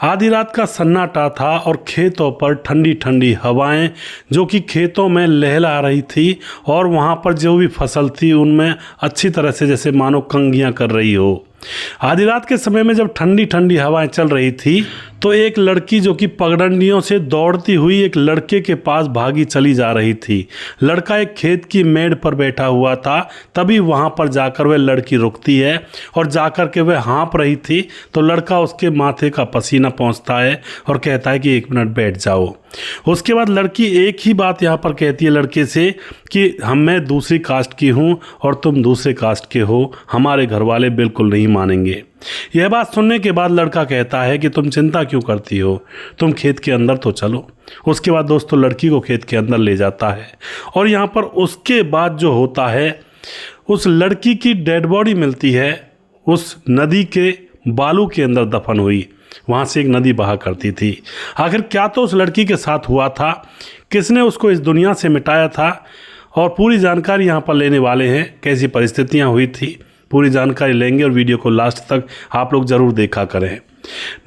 आधी रात का सन्नाटा था और खेतों पर ठंडी ठंडी हवाएं जो कि खेतों में लहला रही थी और वहाँ पर जो भी फसल थी उनमें अच्छी तरह से जैसे मानो कंघियाँ कर रही हो। आधी रात के समय में जब ठंडी ठंडी हवाएं चल रही थी तो एक लड़की जो कि पगडंडियों से दौड़ती हुई एक लड़के के पास भागी चली जा रही थी। लड़का एक खेत की मेड़ पर बैठा हुआ था, तभी वहाँ पर जाकर वह लड़की रुकती है और जाकर के वह हाँप रही थी तो लड़का उसके माथे का पसीना पोंछता है और कहता है कि 1 मिनट बैठ जाओ। उसके बाद लड़की एक ही बात यहाँ पर कहती है लड़के से कि मैं दूसरी कास्ट की हूँ और तुम दूसरे कास्ट के हो, हमारे घर वाले बिल्कुल नहीं मानेंगे। यह बात सुनने के बाद लड़का कहता है कि तुम चिंता क्यों करती हो, तुम खेत के अंदर तो चलो। उसके बाद दोस्तों लड़की को खेत के अंदर ले जाता है और यहाँ पर उसके बाद जो होता है उस लड़की की डेड बॉडी मिलती है उस नदी के बालू के अंदर दफन हुई। वहाँ से एक नदी बहा करती थी। आखिर क्या तो उस लड़की के साथ हुआ था, किसने उसको इस दुनिया से मिटाया था, और पूरी जानकारी यहाँ पर लेने वाले हैं। कैसी परिस्थितियाँ हुई थी पूरी जानकारी लेंगे और वीडियो को लास्ट तक आप लोग ज़रूर देखा करें।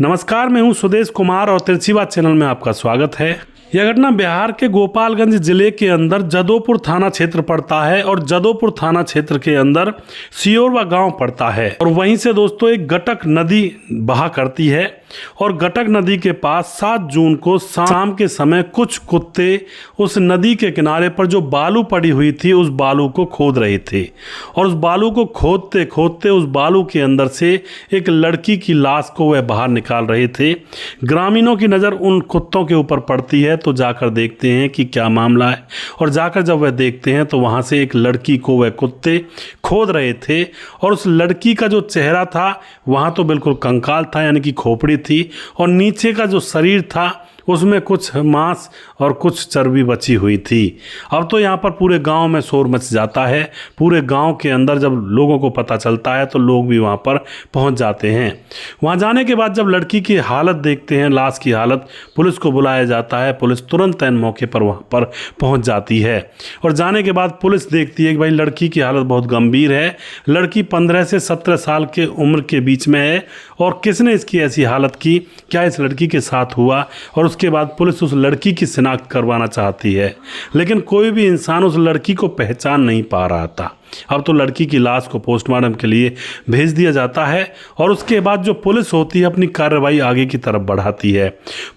नमस्कार, मैं हूँ सुदेश कुमार और तिरछी बात चैनल में आपका स्वागत है। यह घटना बिहार के गोपालगंज जिले के अंदर जदोपुर थाना क्षेत्र पड़ता है और जदोपुर थाना क्षेत्र के अंदर सियोरवा गांव पड़ता है और वहीं से दोस्तों एक गटक नदी बहा करती है और गटक नदी के पास 7 जून को शाम के समय कुछ कुत्ते उस नदी के किनारे पर जो बालू पड़ी हुई थी उस बालू को खोद रहे थे और उस बालू को खोदते खोदते उस बालू के अंदर से एक लड़की की लाश को वह बाहर निकाल रहे थे। ग्रामीणों की नज़र उन कुत्तों के ऊपर पड़ती है तो जाकर देखते हैं कि क्या मामला है और जाकर जब वह देखते हैं तो वहाँ से एक लड़की को वह कुत्ते खोद रहे थे और उस लड़की का जो चेहरा था वहाँ तो बिल्कुल कंकाल था, यानी कि खोपड़ी थी, और नीचे का जो शरीर था उसमें कुछ मांस और कुछ चर्बी बची हुई थी। अब तो यहाँ पर पूरे गांव में शोर मच जाता है। पूरे गांव के अंदर जब लोगों को पता चलता है तो लोग भी वहाँ पर पहुँच जाते हैं। वहाँ जाने के बाद जब लड़की की हालत देखते हैं, लाश की हालत, पुलिस को बुलाया जाता है। पुलिस तुरंत ऐन मौके पर वहाँ पर पहुँच जाती है और जाने के बाद पुलिस देखती है कि भाई लड़की की हालत बहुत गंभीर है। लड़की 15 से 17 साल के उम्र के बीच में है और किसने इसकी ऐसी हालत की, क्या इस लड़की के साथ हुआ। और उसके बाद पुलिस उस लड़की की शिनाख्त करवाना चाहती है, लेकिन कोई भी इंसान उस लड़की को पहचान नहीं पा रहा था। अब तो लड़की की लाश को पोस्टमार्टम के लिए भेज दिया जाता है और उसके बाद जो पुलिस होती है अपनी कार्रवाई आगे की तरफ बढ़ाती है।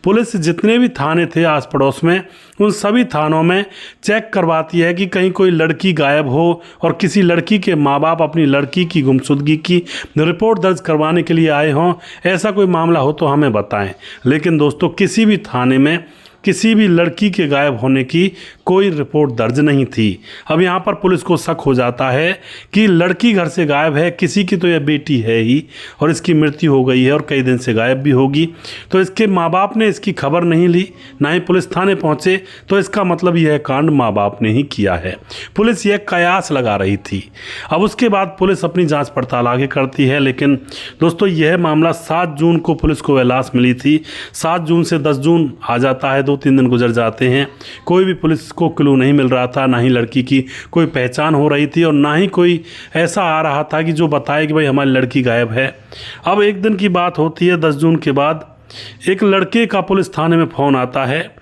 पुलिस जितने भी थाने थे आस पड़ोस में उन सभी थानों में चेक करवाती है कि कहीं कोई लड़की गायब हो और किसी लड़की के माँ बाप अपनी लड़की की गुमशुदगी की रिपोर्ट दर्ज करवाने के लिए आए हों। ऐसा कोई मामला हो तो हमें बताएं। लेकिन दोस्तों किसी भी थाने में किसी भी लड़की के गायब होने की कोई रिपोर्ट दर्ज नहीं थी। अब यहाँ पर पुलिस को शक हो जाता है कि लड़की घर से गायब है, किसी की तो यह बेटी है ही और इसकी मृत्यु हो गई है और कई दिन से गायब भी होगी। तो इसके माँ बाप ने इसकी खबर नहीं ली, ना ही पुलिस थाने पहुँचे, तो इसका मतलब यह कांड माँ बाप ने ही किया है। पुलिस यह कयास लगा रही थी। अब उसके बाद पुलिस अपनी जाँच पड़ताल आगे करती है, लेकिन दोस्तों यह मामला 7 जून को पुलिस को वह लाश मिली थी। 7 जून से 10 जून आ जाता है, 2-3 दिन गुजर जाते हैं। कोई भी पुलिस को क्लू नहीं मिल रहा था, ना ही लड़की की कोई पहचान हो रही थी और ना ही कोई ऐसा आ रहा था कि जो बताए कि भाई हमारी लड़की गायब है। अब एक दिन की बात होती है, 10 जून के बाद एक लड़के का पुलिस थाने में फ़ोन आता है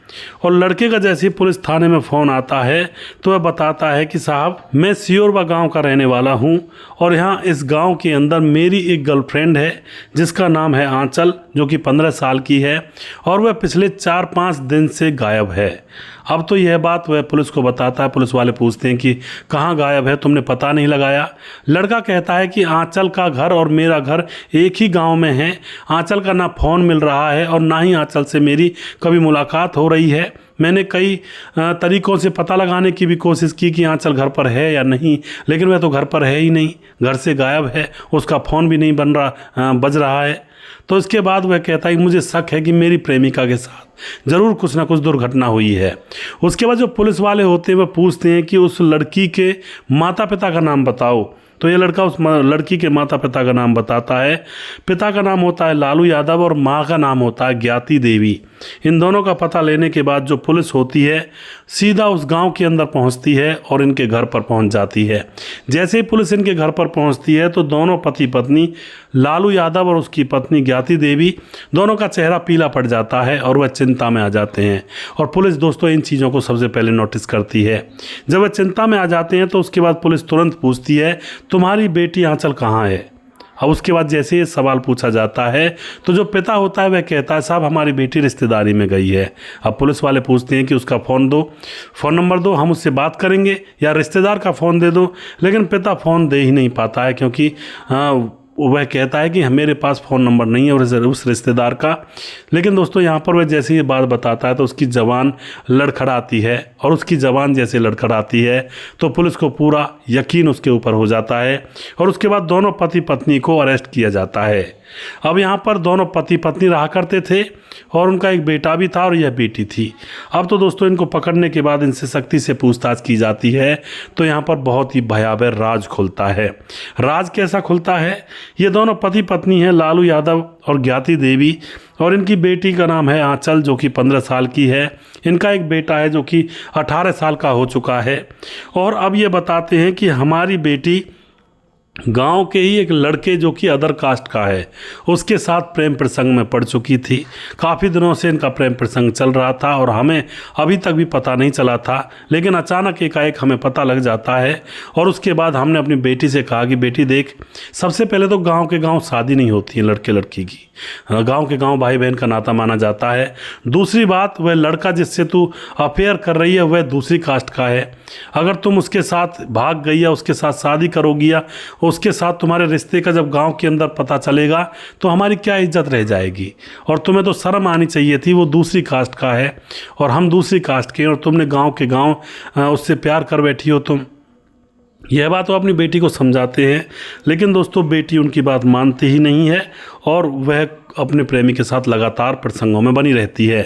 और लड़के का जैसे ही पुलिस थाने में फ़ोन आता है तो वह बताता है कि साहब मैं सियोरवा गांव का रहने वाला हूं और यहाँ इस गांव के अंदर मेरी एक गर्लफ्रेंड है जिसका नाम है आंचल, जो कि 15 साल की है और वह पिछले 4-5 दिन से गायब है। अब तो यह बात वह पुलिस को बताता है। पुलिस वाले पूछते हैं कि कहाँ गायब है, तुमने पता नहीं लगाया। लड़का कहता है कि आंचल का घर और मेरा घर एक ही गांव में है। आंचल का ना फ़ोन मिल रहा है और ना ही आंचल से मेरी कभी मुलाकात हो रही है। मैंने कई तरीक़ों से पता लगाने की भी कोशिश की कि आंचल घर पर है या नहीं, लेकिन वह तो घर पर है ही नहीं, घर से गायब है, उसका फ़ोन भी नहीं बज रहा है। तो इसके बाद वह कहता है कि मुझे शक है कि मेरी प्रेमिका के साथ ज़रूर कुछ ना कुछ दुर्घटना हुई है। उसके बाद जो पुलिस वाले होते हैं वह पूछते हैं कि उस लड़की के माता पिता का नाम बताओ। तो ये लड़का उस लड़की के माता पिता का नाम बताता है। पिता का नाम होता है लालू यादव और माँ का नाम होता है ज्ञाति देवी। इन दोनों का पता लेने के बाद जो पुलिस होती है सीधा उस गांव के अंदर पहुंचती है और इनके घर पर पहुंच जाती है। जैसे ही पुलिस इनके घर पर पहुंचती है तो दोनों पति पत्नी लालू यादव और उसकी पत्नी ज्ञाति देवी दोनों का चेहरा पीला पड़ जाता है और वह चिंता में आ जाते हैं। और पुलिस दोस्तों इन चीज़ों को सबसे पहले नोटिस करती है। जब वह चिंता में आ जाते हैं तो उसके बाद पुलिस तुरंत पूछती है, तुम्हारी बेटी आंचल कहाँ है? अब उसके बाद जैसे ये सवाल पूछा जाता है तो जो पिता होता है वह कहता है, साहब हमारी बेटी रिश्तेदारी में गई है। अब पुलिस वाले पूछते हैं कि उसका फ़ोन दो, फ़ोन नंबर दो, हम उससे बात करेंगे, या रिश्तेदार का फ़ोन दे दो। लेकिन पिता फ़ोन दे ही नहीं पाता है, क्योंकि वह कहता है कि मेरे पास फ़ोन नंबर नहीं है उस रिश्तेदार का। लेकिन दोस्तों यहाँ पर वह जैसे ये बात बताता है तो उसकी ज़बान लड़खड़ाती है, और उसकी ज़बान जैसे लड़खड़ाती है तो पुलिस को पूरा यकीन उसके ऊपर हो जाता है, और उसके बाद दोनों पति पत्नी को अरेस्ट किया जाता है। अब यहाँ पर दोनों पति पत्नी रहा करते थे और उनका एक बेटा भी था और यह बेटी थी। अब तो दोस्तों इनको पकड़ने के बाद इनसे सख्ती से पूछताछ की जाती है तो यहाँ पर बहुत ही भयावह राज खुलता है। राज कैसा खुलता है? ये दोनों पति पत्नी हैं, लालू यादव और ज्ञाति देवी, और इनकी बेटी का नाम है आंचल जो कि 15 साल की है। इनका एक बेटा है जो कि 18 साल का हो चुका है। और अब ये बताते हैं कि हमारी बेटी गांव के ही एक लड़के जो कि अदर कास्ट का है उसके साथ प्रेम प्रसंग में पड़ चुकी थी। काफ़ी दिनों से इनका प्रेम प्रसंग चल रहा था और हमें अभी तक भी पता नहीं चला था, लेकिन अचानक एकाएक हमें पता लग जाता है। और उसके बाद हमने अपनी बेटी से कहा कि बेटी देख, सबसे पहले तो गांव के गांव शादी नहीं होती है लड़के लड़की की, गांव के गांव भाई बहन का नाता माना जाता है। दूसरी बात, वह लड़का जिससे तू अफेयर कर रही है वह दूसरी कास्ट का है। अगर तुम उसके साथ भाग गई या उसके साथ शादी करोगी या उसके साथ तुम्हारे रिश्ते का जब गांव के अंदर पता चलेगा तो हमारी क्या इज्जत रह जाएगी। और तुम्हें तो शर्म आनी चाहिए थी, वो दूसरी कास्ट का है और हम दूसरी कास्ट के हैं, और तुमने गांव के गांव उससे प्यार कर बैठी हो तुम। यह बात वो अपनी बेटी को समझाते हैं, लेकिन दोस्तों बेटी उनकी बात मानती ही नहीं है और वह अपने प्रेमी के साथ लगातार प्रसंगों में बनी रहती है।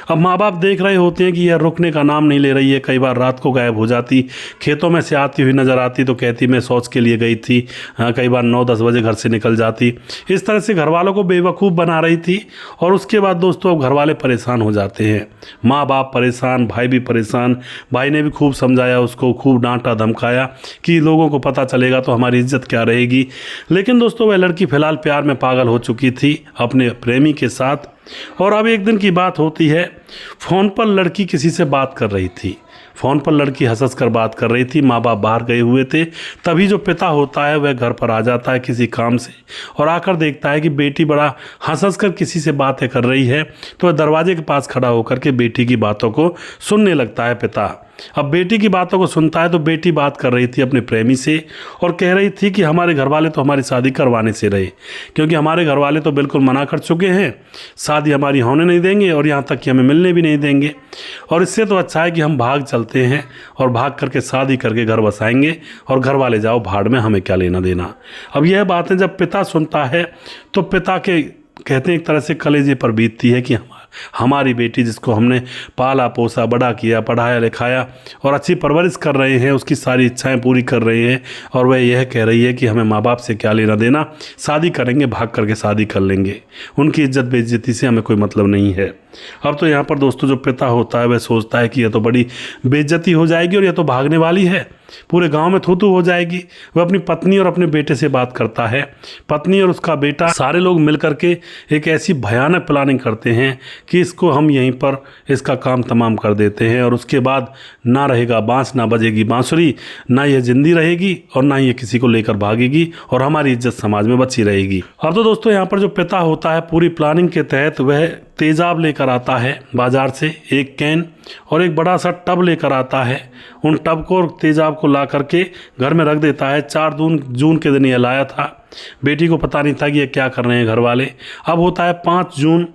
अब माँ बाप देख रहे होते हैं कि यह रुकने का नाम नहीं ले रही है। कई बार रात को गायब हो जाती, खेतों में से आती हुई नज़र आती तो कहती मैं शौच के लिए गई थी। कई बार 9-10 बजे घर से निकल जाती। इस तरह से घर वालों को बेवकूफ़ बना रही थी। और उसके बाद दोस्तों अब घर वाले परेशान हो जाते हैं, माँ बाप परेशान, भाई भी परेशान। भाई ने भी खूब समझाया उसको, खूब डांटा धमकाया कि लोगों को पता चलेगा तो हमारी इज्जत क्या रहेगी। लेकिन दोस्तों वह लड़की फ़िलहाल प्यार में पागल हो चुकी थी अपने प्रेमी के साथ। और अब एक दिन की बात होती है, फ़ोन पर लड़की किसी से बात कर रही थी। फ़ोन पर लड़की हंस कर बात कर रही थी। माँ बाप बाहर गए हुए थे। तभी जो पिता होता है वह घर पर आ जाता है किसी काम से, और आकर देखता है कि बेटी बड़ा हंस कर किसी से बातें कर रही है। तो वह दरवाजे के पास खड़ा होकर के बेटी की बातों को सुनने लगता है पिता। अब बेटी की बातों को सुनता है तो बेटी बात कर रही थी अपने प्रेमी से और कह रही थी कि हमारे घर वाले तो हमारी शादी करवाने से रहे, क्योंकि हमारे घर वाले तो बिल्कुल मना कर चुके हैं, शादी हमारी होने नहीं देंगे और यहाँ तक कि हमें मिलने भी नहीं देंगे। और इससे तो अच्छा है कि हम भाग चलते हैं और भाग करके शादी करके घर बसाएंगे, और घर वाले जाओ भाड़ में, हमें क्या लेना देना। अब यह बातें जब पिता सुनता है तो पिता के कहते हैं एक तरह से कलेजे पर बीतती है कि हमारी बेटी जिसको हमने पाला पोसा, बड़ा किया, पढ़ाया लिखाया और अच्छी परवरिश कर रहे हैं, उसकी सारी इच्छाएं पूरी कर रहे हैं, और वह यह कह रही है कि हमें माँ बाप से क्या लेना देना, शादी करेंगे, भाग करके शादी कर लेंगे, उनकी इज्जत बेइज्जती से हमें कोई मतलब नहीं है। अब तो यहाँ पर दोस्तों जो पिता होता है वह सोचता है कि यह तो बड़ी बेइज्जती हो जाएगी और यह तो भागने वाली है, पूरे गांव में थू थू हो जाएगी। वह अपनी पत्नी और अपने बेटे से बात करता है। पत्नी और उसका बेटा सारे लोग मिलकर के एक ऐसी भयानक प्लानिंग करते हैं कि इसको हम यहीं पर इसका काम तमाम कर देते हैं, और उसके बाद ना रहेगा बांस, ना बजेगी बांसुरी, ना यह जिंदी रहेगी और ना ये किसी को लेकर भागेगी, और हमारी इज्जत समाज में बची रहेगी। अब तो दोस्तों यहाँ पर जो पिता होता है पूरी प्लानिंग के तहत वह तेजाब लेकर आता है बाजार से, एक कैन और एक बड़ा सा टब लेकर आता है। उन टब को और तेजाब को ला करके घर में रख देता है। 4 जून के दिन यह लाया था। बेटी को पता नहीं था कि ये क्या कर रहे हैं घर वाले। अब होता है 5 जून।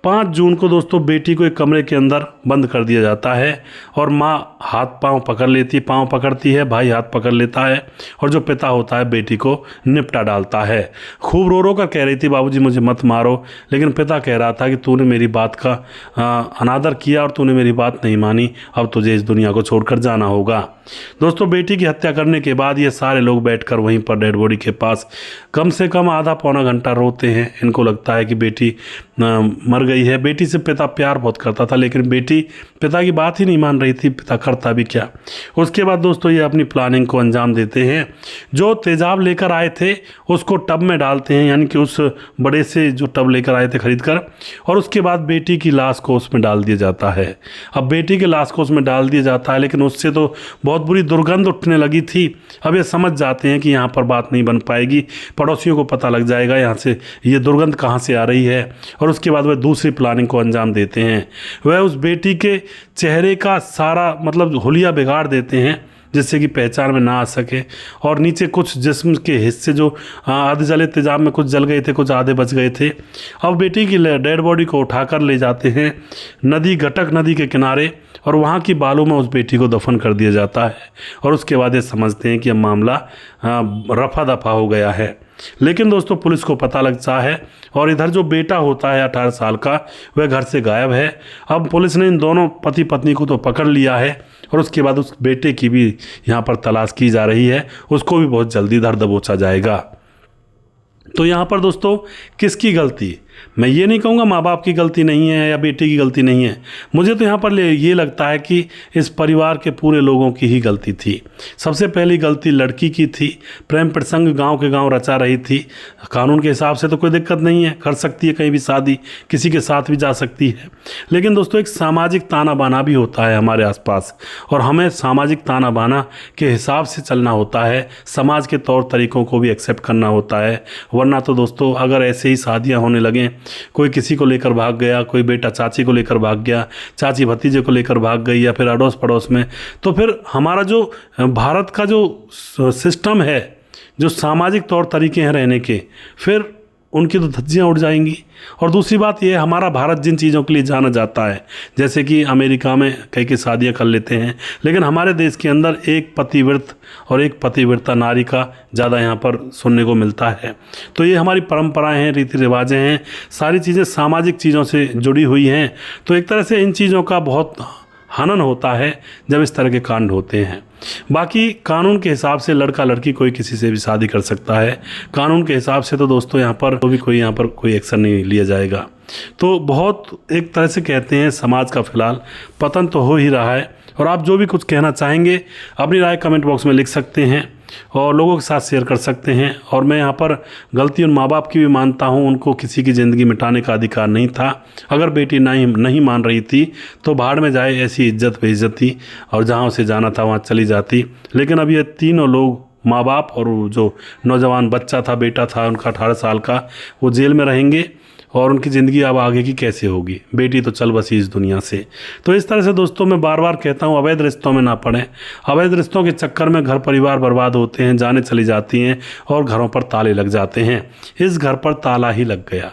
5 जून को दोस्तों बेटी को एक कमरे के अंदर बंद कर दिया जाता है, और माँ हाथ पांव पकड़ लेती, पांव पकड़ती है, भाई हाथ पकड़ लेता है, और जो पिता होता है बेटी को निपटा डालता है। खूब रो रो कर कह रही थी बाबूजी मुझे मत मारो, लेकिन पिता कह रहा था कि तूने मेरी बात का अनादर किया और तूने मेरी बात नहीं मानी, अब तुझे इस दुनिया को छोड़कर जाना होगा। दोस्तों बेटी की हत्या करने के बाद ये सारे लोग बैठकर वहीं पर डेड बॉडी के पास कम से कम आधा पौना घंटा रोते हैं। इनको लगता है कि बेटी मर गई है। बेटी से पिता प्यार बहुत करता था, लेकिन बेटी पिता की बात ही नहीं मान रही थी, पिता करता भी क्या। उसके बाद दोस्तों ये अपनी प्लानिंग को अंजाम देते हैं। जो तेजाब लेकर आए थे उसको टब में डालते हैं, यानी कि उस बड़े से जो टब लेकर आए थे खरीद कर, और उसके बाद बेटी की लाश को उसमें डाल दिया जाता है। अब बेटी की लाश को उसमें डाल दिया जाता है, लेकिन उससे तो बहुत बुरी दुर्गंध उठने लगी थी। अब ये समझ जाते हैं कि यहाँ पर बात नहीं बन पाएगी, पड़ोसियों को पता लग जाएगा यहाँ से ये दुर्गंध कहाँ से आ रही है। और उसके बाद वह दूसरी प्लानिंग को अंजाम देते हैं। वह उस बेटी के चेहरे का सारा मतलब हुलिया बिगाड़ देते हैं, जिससे कि पहचान में ना आ सके। और नीचे कुछ जिस्म के हिस्से जो आधे जले तेजाब में कुछ जल गए थे, कुछ आधे बच गए थे। अब बेटी की डेड बॉडी को उठाकर ले जाते हैं नदी, गटक नदी के किनारे, और वहाँ की बालू में उस बेटी को दफन कर दिया जाता है। और उसके बाद ये समझते हैं कि अब मामला रफा दफा हो गया है। लेकिन दोस्तों पुलिस को पता लगता है, और इधर जो बेटा होता है 18 साल का, वह घर से गायब है। अब पुलिस ने इन दोनों पति पत्नी को तो पकड़ लिया है, और उसके बाद उस बेटे की भी यहाँ पर तलाश की जा रही है। उसको भी बहुत जल्दी धर दबोचा जाएगा। तो यहाँ पर दोस्तों किसकी गलती? मैं ये नहीं कहूँगा माँ बाप की गलती नहीं है या बेटे की गलती नहीं है। मुझे तो यहाँ पर ये लगता है कि इस परिवार के पूरे लोगों की ही गलती थी। सबसे पहली गलती लड़की की थी। प्रेम प्रसंग गांव के गांव रचा रही थी। कानून के हिसाब से तो कोई दिक्कत नहीं है, कर सकती है कहीं भी शादी, किसी के साथ भी जा सकती है। लेकिन दोस्तों एक सामाजिक ताना बाना भी होता है हमारे आसपास, और हमें सामाजिक ताना बाना के हिसाब से चलना होता है। समाज के तौर तरीकों को भी एक्सेप्ट करना होता है। वरना तो दोस्तों अगर ऐसे ही शादियाँ होने लगें, कोई किसी को लेकर भाग गया, कोई बेटा चाची को लेकर भाग गया, चाची भतीजे को लेकर भाग गई, या फिर अड़ोस पड़ोस में, तो फिर हमारा जो भारत का जो सिस्टम है, जो सामाजिक तौर तरीके हैं रहने के, फिर उनकी तो धज्जियाँ उड़ जाएंगी। और दूसरी बात यह, हमारा भारत जिन चीज़ों के लिए जाना जाता है, जैसे कि अमेरिका में कई शादियाँ कर लेते हैं, लेकिन हमारे देश के अंदर एक पतिव्रत और एक पतिव्रता नारी का ज़्यादा यहाँ पर सुनने को मिलता है। तो ये हमारी परंपराएं हैं, रीति रिवाजें हैं, सारी चीज़ें सामाजिक चीज़ों से जुड़ी हुई हैं। तो एक तरह से इन चीज़ों का बहुत हनन होता है जब इस तरह के कांड होते हैं। बाकी कानून के हिसाब से लड़का लड़की कोई किसी से भी शादी कर सकता है। कानून के हिसाब से तो दोस्तों यहाँ पर तो भी कोई एक्शन नहीं लिया जाएगा। तो बहुत एक तरह से कहते हैं समाज का फिलहाल पतन तो हो ही रहा है। और आप जो भी कुछ कहना चाहेंगे अपनी राय कमेंट बॉक्स में लिख सकते हैं और लोगों के साथ शेयर कर सकते हैं। और मैं यहाँ पर गलती उन माँ बाप की भी मानता हूँ, उनको किसी की ज़िंदगी मिटाने का अधिकार नहीं था। अगर बेटी नहीं मान रही थी तो भाड़ में जाए, ऐसी इज्जत बेइज्जती, और जहाँ उसे जाना था वहाँ चली जाती। लेकिन अब ये तीनों लोग, माँ बाप और जो नौजवान बच्चा था, बेटा था उनका 18 साल का, वो जेल में रहेंगे, और उनकी ज़िंदगी अब आगे की कैसे होगी। बेटी तो चल बसी इस दुनिया से। तो इस तरह से दोस्तों मैं बार बार कहता हूँ, अवैध रिश्तों में ना पड़ें। अवैध रिश्तों के चक्कर में घर परिवार बर्बाद होते हैं, जाने चली जाती हैं, और घरों पर ताले लग जाते हैं। इस घर पर ताला ही लग गया।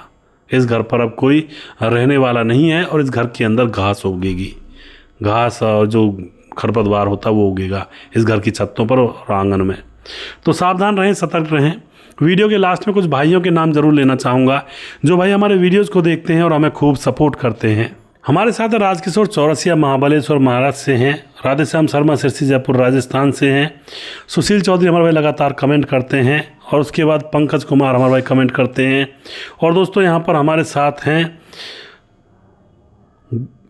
इस घर पर अब कोई रहने वाला नहीं है, और इस घर के अंदर घास उगेगी। घास और जो खरपतवार होता है वो उगेगा इस घर की छतों पर और आंगन में। तो सावधान रहें, सतर्क रहें। वीडियो के लास्ट में कुछ भाइयों के नाम जरूर लेना चाहूँगा, जो भाई हमारे वीडियोज़ को देखते हैं और हमें खूब सपोर्ट करते हैं। हमारे साथ राजकिशोर चौरसिया महाबलेश्वर महाराष्ट्र से हैं। राधेश्याम शर्मा सिरसी जयपुर राजस्थान से हैं। सुशील चौधरी हमारे भाई लगातार कमेंट करते हैं। और उसके बाद पंकज कुमार हमारे भाई कमेंट करते हैं। और दोस्तों यहाँ पर हमारे साथ हैं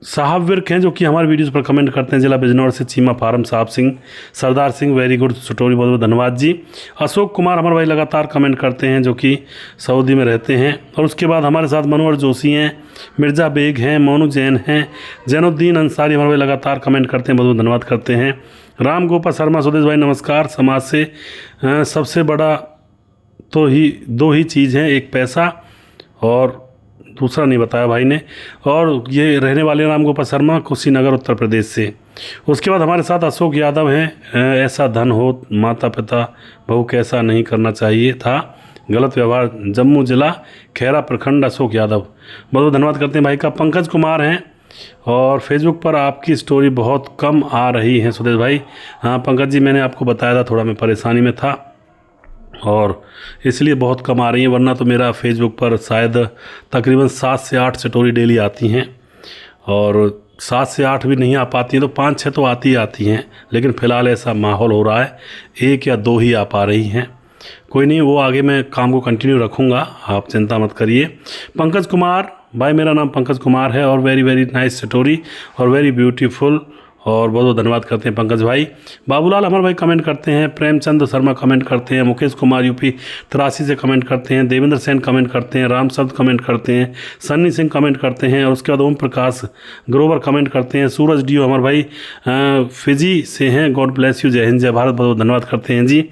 साहब विर्क हैं, जो कि हमारे वीडियोस पर कमेंट करते हैं। जिला बिजनौर से चीमा फार्म साहब Singh, Sardar Singh, very good story, बहुत बहुत धन्यवाद जी। अशोक कुमार हमारे भाई लगातार कमेंट करते हैं, जो कि सऊदी में रहते हैं। और उसके बाद हमारे साथ मनोहर जोशी हैं, मिर्ज़ा बेग हैं, मोनू जैन हैं, जैनुद्दीन अंसारी हमारे भाई लगातार कमेंट करते हैं, बहुत बहुत धन्यवाद करते हैं। राम गोपाल शर्मा सुदेश भाई नमस्कार। समाज से सबसे बड़ा तो दो ही चीज़ हैं, एक पैसा और दूसरा नहीं बताया भाई ने। और ये रहने वाले राम गोपाल शर्मा कुशीनगर उत्तर प्रदेश से। उसके बाद हमारे साथ अशोक यादव हैं। ऐसा धन हो माता पिता बहू कैसा नहीं करना चाहिए था, गलत व्यवहार, जम्मू जिला खैरा प्रखंड, अशोक यादव, बहुत धन्यवाद करते हैं भाई का। पंकज कुमार हैं, और फेसबुक पर आपकी स्टोरी बहुत कम आ रही है सुदेश भाई। हाँ पंकज जी, मैंने आपको बताया था थोड़ा मैं परेशानी में था और इसलिए बहुत कम आ रही है, वरना तो मेरा फेसबुक पर शायद तकरीबन 7 से 8 स्टोरी डेली आती हैं। और 7 से 8 भी नहीं आ पाती हैं तो 5-6 तो आती हैं। लेकिन फ़िलहाल ऐसा माहौल हो रहा है, 1 या 2 ही आ पा रही हैं। कोई नहीं, वो आगे मैं काम को कंटिन्यू रखूँगा, आप चिंता मत करिए। पंकज कुमार भाई मेरा नाम पंकज कुमार है और वेरी वेरी नाइस स्टोरी और वेरी ब्यूटीफुल, और बहुत बहुत धन्यवाद करते हैं पंकज भाई। बाबूलाल अमर भाई कमेंट करते हैं, प्रेमचंद शर्मा कमेंट करते हैं, मुकेश कुमार यूपी 83 से कमेंट करते हैं, देवेंद्र सेन कमेंट करते हैं, राम शब्द कमेंट करते हैं, सन्नी सिंह कमेंट करते हैं, और उसके बाद ओम प्रकाश ग्रोवर कमेंट करते हैं, सूरज डियो अमर भाई फिजी से हैं, गॉड ब्लेस यू, जय हिंद जय भारत, बहुत बहुत धन्यवाद करते हैं जी।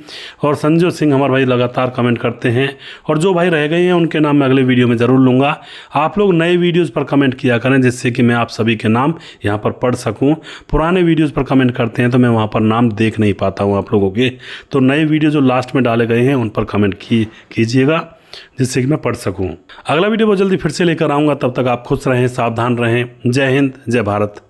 और संजय सिंह हमारे भाई लगातार कमेंट करते हैं, और जो भाई रह गए हैं उनके नाम मैं अगले वीडियो में ज़रूर लूँगा। आप लोग नए वीडियोज़ पर कमेंट किया करें जिससे कि मैं आप सभी के नाम यहाँ पर पढ़ सकूँ। पुराने वीडियोस पर कमेंट करते हैं तो मैं वहाँ पर नाम देख नहीं पाता हूँ आप लोगों के, तो नए वीडियो जो लास्ट में डाले गए हैं उन पर कमेंट कीजिएगा जिससे कि मैं पढ़ सकूँ। अगला वीडियो बहुत जल्दी फिर से लेकर आऊँगा, तब तक आप खुश रहें, सावधान रहें। जय हिंद जय भारत।